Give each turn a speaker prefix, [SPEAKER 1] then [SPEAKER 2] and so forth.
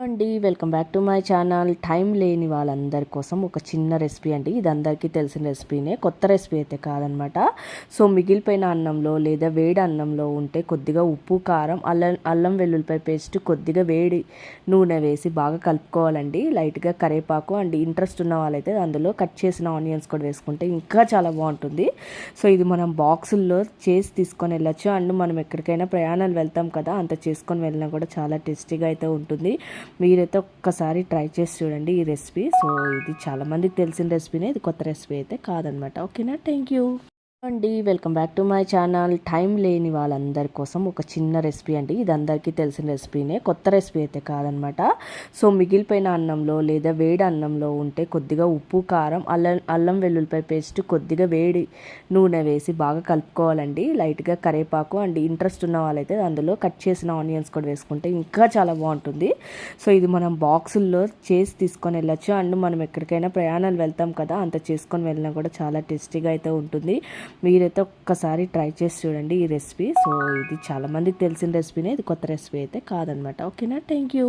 [SPEAKER 1] అండి welcome back to my channel. Time లేని వాళ్ళందరి కోసం ఒక చిన్న రెసిపీ అండి. ఇది అందరికీ తెలిసిన రెసిపీనే, కొత్త రెసిపీ అయితే కాదనమాట. సో మిగిలిపోయిన అన్నంలో లేదా వేడి అన్నంలో ఉంటే కొద్దిగా ఉప్పు, కారం, అల్లం వెల్లుల్లిపాయ పేస్ట్, కొద్దిగా వేడి నూనె వేసి బాగా కలుపుకోవాలండి. లైట్గా కరివేపాకు అండ్ ఇంట్రెస్ట్ ఉన్న వాళ్ళైతే అందులో కట్ చేసిన ఆనియన్స్ కూడా వేసుకుంటే ఇంకా చాలా బాగుంటుంది. సో ఇది మనం బాక్సుల్లో చేసి తీసుకొని వెళ్ళచ్చు. అండ్ మనం ఎక్కడికైనా ప్రయాణాలు వెళ్తాం కదా, అంత చేసుకొని వెళ్ళినా కూడా చాలా టేస్టీగా అయితే ఉంటుంది. మీరైతే ఒక్కసారి ట్రై చేసి చూడండి ఈ రెసిపీ. సో ఇది చాలామందికి తెలిసిన రెసిపీనే, ఇది కొత్త రెసిపీ అయితే కాదనమాట. ఓకేనా, థ్యాంక్ యూ అండి welcome back to my channel. Time లేని వాళ్ళందరి కోసం ఒక చిన్న రెసిపీ అండి. ఇది అందరికీ తెలిసిన రెసిపీనే, కొత్త రెసిపీ అయితే కాదనమాట. సో మిగిలిపోయిన అన్నంలో లేదా వేడి అన్నంలో ఉంటే కొద్దిగా ఉప్పు, కారం, అల్లం వెల్లుల్లిపాయ పేస్ట్, కొద్దిగా వేడి నూనె వేసి బాగా కలుపుకోవాలండి. లైట్గా కరివేపాకు అండ్ ఇంట్రెస్ట్ ఉన్న వాళ్ళైతే అందులో కట్ చేసిన ఆనియన్స్ కూడా వేసుకుంటే ఇంకా చాలా బాగుంటుంది. సో ఇది మనం బాక్సుల్లో చేసి తీసుకొని వెళ్ళచ్చు. అండ్ మనం ఎక్కడికైనా ప్రయాణాలు వెళ్తాం కదా, అంత చేసుకొని వెళ్ళినా కూడా చాలా టేస్టీగా అయితే ఉంటుంది. మీరైతే ఒక్కసారి ట్రై చేసి చూడండి ఈ రెసిపీ. సో ఇది చాలామందికి తెలిసిన రెసిపీనే, ఇది కొత్త రెసిపీ అయితే కాదనమాట. ఓకేనా, థ్యాంక్ యూ.